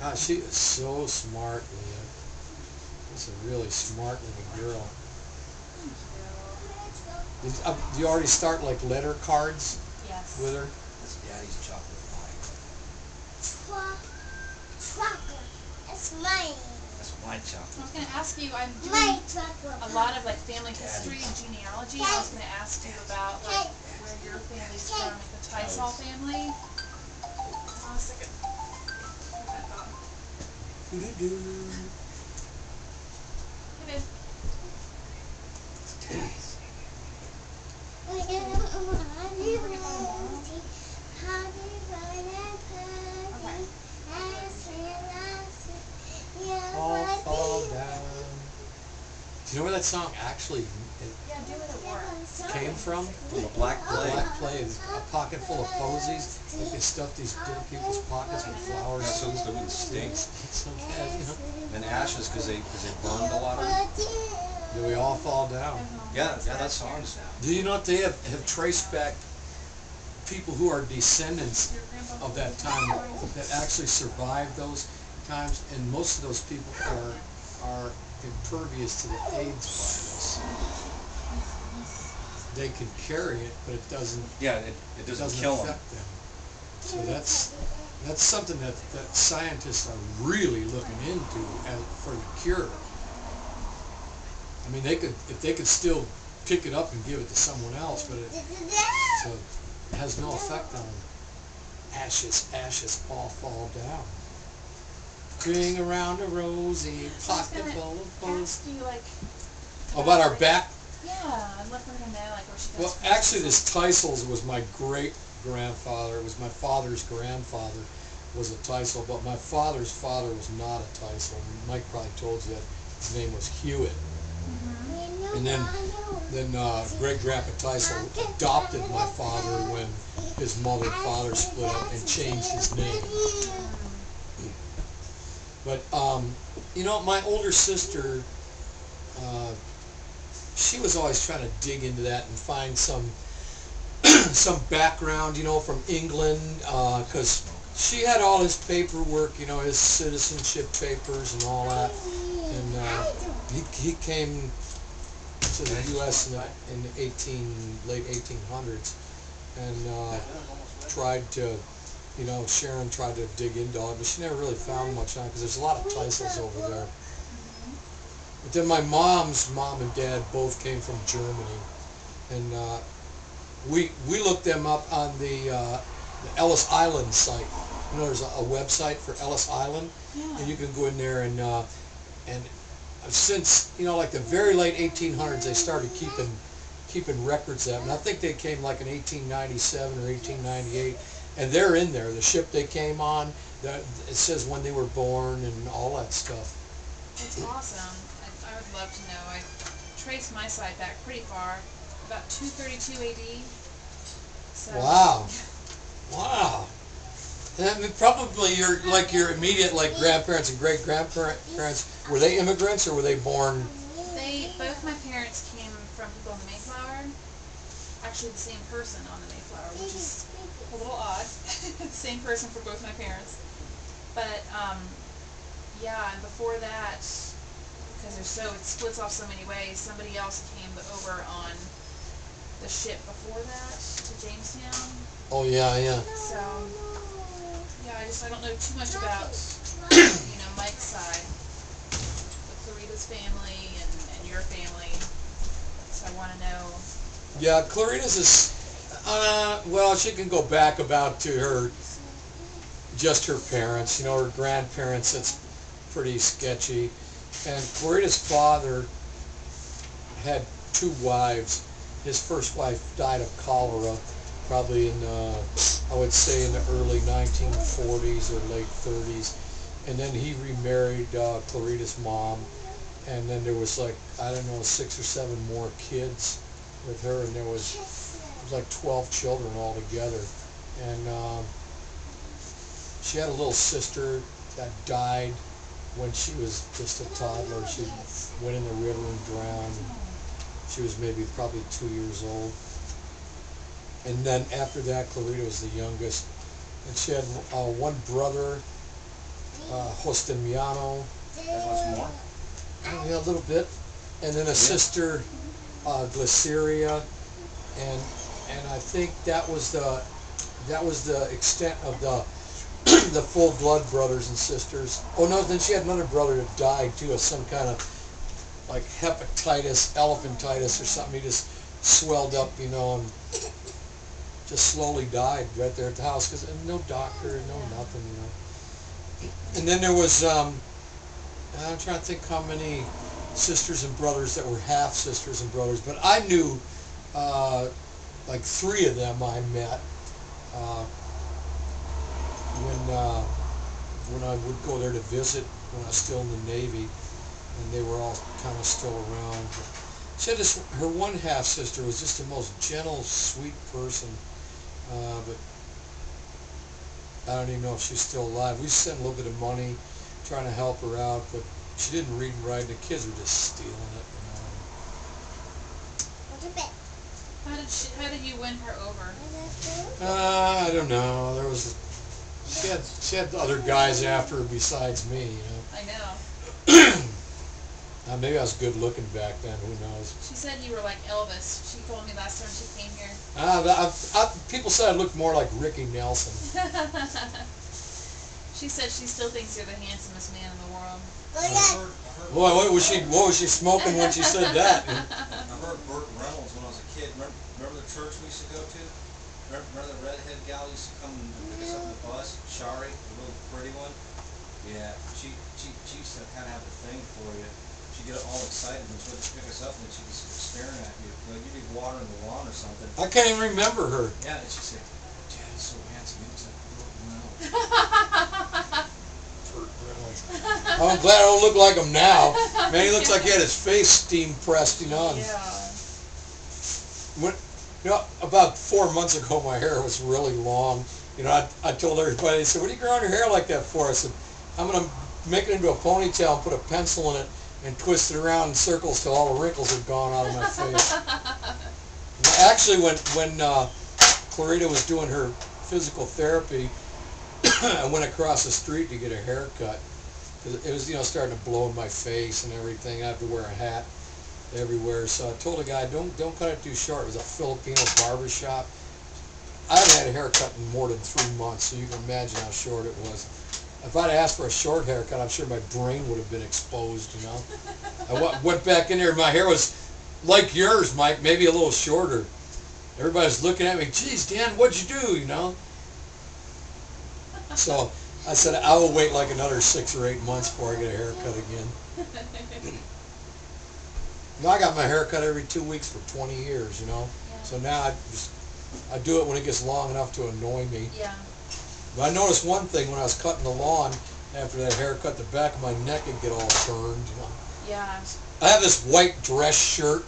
God, she is so smart, Leah. She's a really smart little girl. Did you already start like letter cards Yes. with her? That's Daddy's chocolate pie. Chocolate. That's mine. That's my chocolate. I was going to ask you, I'm My doing chocolate. a lot of like family history and genealogy. I was going to ask you about like where your family's from, like the Tysall family. Hold on a second. Where's that dog? Doo-doo-doo. Hey, babe. All fall down. Do you know where that song actually Yeah, do it at work. came from? From the Black Plague. Black Plague. A pocket full of posies. Like they stuffed these dead people's pockets with flowers. Yeah, so the wood stinks. So bad, you know? And ashes because they burned a lot of it. Do we all fall down? Yeah, that song's. Do you know that they have traced back people who are descendants of that time that actually survived those times, and most of those people are impervious to the AIDS virus. They can carry it, but it doesn't. Yeah, it doesn't kill them. affect them. So that's something that scientists are really looking into for the cure. I mean, if they could still pick it up and give it to someone else, but it has no effect on them. Ashes all fall down. Ring around a rosy pocket full of I was bones. going to ask you like About our back. Yeah, I'd love for her to know like where she Well, goes. actually, this Tysall was my great-grandfather. It was my father's grandfather was a Tysall, but my father's father was not a Tysall. Mike probably told you that his name was Hewitt. And then great-grandpa Tysall adopted my father when his mother and father split up and changed his name. But, you know, my older sister, she was always trying to dig into that and find some background, you know, from England, because she had all his paperwork, you know, his citizenship papers and all that. And he came to the U.S. in the late 1800s and tried to, you know, Sharon tried to dig into all it, but she never really found much on it because there's a lot of Tysalls over there. But then my mom's mom and dad both came from Germany, and we looked them up on the Ellis Island site. You know, there's a website for Ellis Island, and you can go in there and since, you know, like the very late 1800s, they started keeping records of them. And I think they came like in 1897 or 1898, and they're in there. The ship they came on, it says when they were born and all that stuff. It's awesome. I would love to know. I traced my side back pretty far, about 232 AD. So, Wow. Wow. I mean, probably your immediate grandparents and great grandparents, were they immigrants or were they born? Both my parents came from people on the Mayflower. Actually, the same person on the Mayflower, which is a little odd. Same person for both my parents. But yeah, and before that, because it splits off so many ways. Somebody else came over on the ship before that to Jamestown. Oh yeah, yeah. So yeah, I don't know too much about you know Mike's side, the Clarita's family and your family. So I want to know. Yeah, Clarita's is well, she can go back about to just her parents, you know, her grandparents. That's pretty sketchy. And Clarita's father had 2 wives. His first wife died of cholera, probably in, I would say in the early 1940s or late 30s. And then he remarried Clarita's mom. And then there was like, I don't know, 6 or 7 more kids with her. And there was like 12 children altogether. And she had a little sister that died when she was just a toddler. She went in the river and drowned. She was probably 2 years old. And then after that, Clarita was the youngest. and she had one brother, Justiniano. There's lots more. Yeah, a little bit, and then a sister, Glyceria, and I think that was the extent of the the full blood brothers and sisters. Oh no, then she had another brother that died too of some kind of like hepatitis, elephantitis or something. He just swelled up, you know, and just slowly died right there at the house because no doctor, no nothing, you know. And then there was I'm trying to think how many sisters and brothers that were half sisters and brothers, but I knew like 3 of them I met when I would go there to visit when I was still in the Navy, and they were all kind of still around. She had this, her one half sister was just the most gentle, sweet person, but I don't even know if she's still alive. We sent a little bit of money trying to help her out, but she didn't read and write, and the kids were just stealing it, you know. What's a bit? How did you win her over? I don't know. There was she had other guys after her besides me, you know. I know. Maybe I was good looking back then. Who knows? She said you were like Elvis. She told me last time she came here. People said I looked more like Ricky Nelson. She said she still thinks you're the handsomest man in the world. I heard Boy, what was she smoking when she said that? I heard Burt Reynolds when I was a kid. Remember the church we used to go to? Remember the redhead gal used to come and pick us up on the bus? Shari, the little pretty one? Yeah, she used to kind of have a thing for you. She'd get all excited when she would pick us up, and then she'd be staring at you. Like you'd be watering the lawn or something. I can't even remember her. Yeah, and she'd say, Dad, he's so handsome. He looks like Burt Reynolds. Burt Reynolds. I'm glad I don't look like him now. Man, he looks like he had his face steam pressed, you know. Yeah. You know, about 4 months ago, my hair was really long. You know, I told everybody, they said, "What are you growing your hair like that for?" I said, "I'm going to make it into a ponytail and put a pencil in it and twist it around in circles till all the wrinkles are gone out of my face." Actually, when Clarita was doing her physical therapy, I went across the street to get a haircut because it was, you know, starting to blow in my face and everything. I had to wear a hat everywhere, so I told the guy, don't cut it too short. It was a Filipino barber shop. I haven't had a haircut in more than 3 months, so you can imagine how short it was. If I'd asked for a short haircut, I'm sure my brain would have been exposed, you know. I went back in there, and my hair was like yours, Mike, maybe a little shorter. Everybody's looking at me, "Geez, Dan, what'd you do?" You know. So I said, I will wait like another 6 or 8 months before I get a haircut again. Now I got my hair cut every 2 weeks for 20 years, you know. Yeah. So now I do it when it gets long enough to annoy me. Yeah. But I noticed one thing when I was cutting the lawn after that haircut, the back of my neck would get all turned, you know. Yeah. I have this white dress shirt,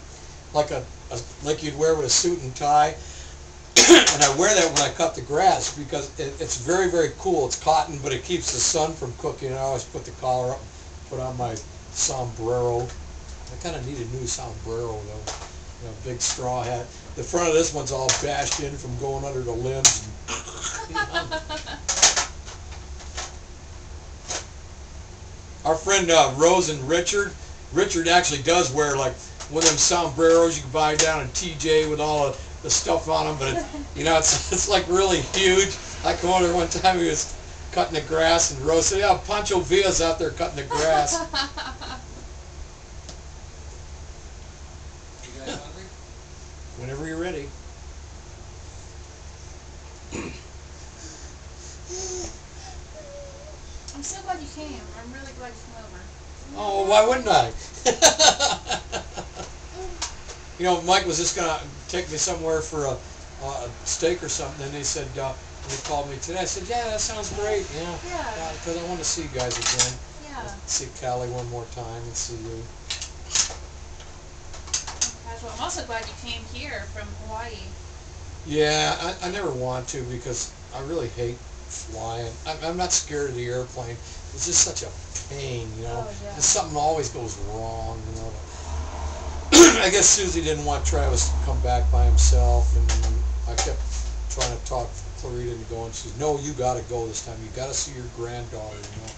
like like you'd wear with a suit and tie, and I wear that when I cut the grass because it's very, very cool. It's cotton, but it keeps the sun from cooking. And I always put the collar up, put on my sombrero. I kind of need a new sombrero though, you know, big straw hat. The front of this one's all bashed in from going under the limbs. Our friend Rose and Richard actually does wear like one of them sombreros you can buy down in TJ with all the stuff on them, but you know, it's like really huge. I come over there one time, he was cutting the grass, and Rose said, "Yeah, Pancho Villa's out there cutting the grass." You guys hungry? Whenever you're ready. I'm so glad you came. I'm really glad you came over. Oh, why wouldn't I? You know, Mike was just going to take me somewhere for a steak or something, and he said, when he called me today, I said, "Yeah, that sounds great, yeah, because I want to see you guys again." Yeah. See Callie one more time and see you. Well, I'm also glad you came here from Hawaii. Yeah, I never want to because I really hate flying. I'm not scared of the airplane. It's just such a pain, you know. Oh, yeah. And something always goes wrong, you know. I guess Susie didn't want Travis to come back by himself, and I kept trying to talk Clarita into going. She said, no, you got to go this time. You got to see your granddaughter, you know.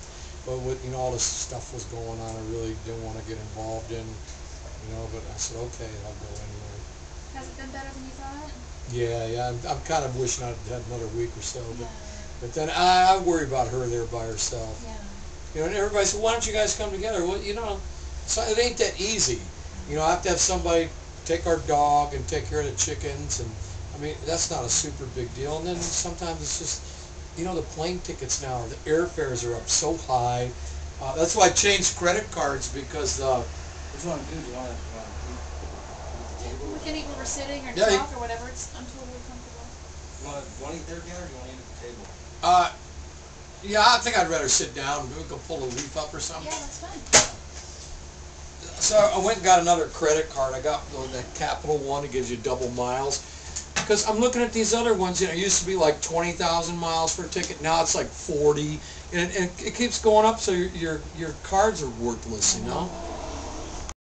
But with, you know, all this stuff was going on, I really didn't want to get involved in, you know, but I said, okay, I'll go anyway. Has it been better than you thought? Yeah, I'm kind of wishing I'd had another week or so, Yeah. but then I worry about her there by herself. Yeah. You know, and everybody said, why don't you guys come together? Well, you know, so it ain't that easy. You know, I have to have somebody take our dog and take care of the chickens, and I mean, that's not a super big deal. And then sometimes it's just, you know, the plane tickets now, the airfares are up so high. That's why I changed credit cards, because Which one, dude? Do you want to eat the table? We can eat when we're sitting or Yeah, talk or whatever. I'm totally comfortable. You want to eat there, Gary, or do you want to eat at the table? yeah, I think I'd rather sit down. We can pull a leaf up or something. Yeah, that's fine. So I went and got another credit card. I got that Capital One. It gives you double miles. Because I'm looking at these other ones, you know, it used to be like 20,000 miles for a ticket. Now it's like 40, and it keeps going up. So your cards are worthless, you know.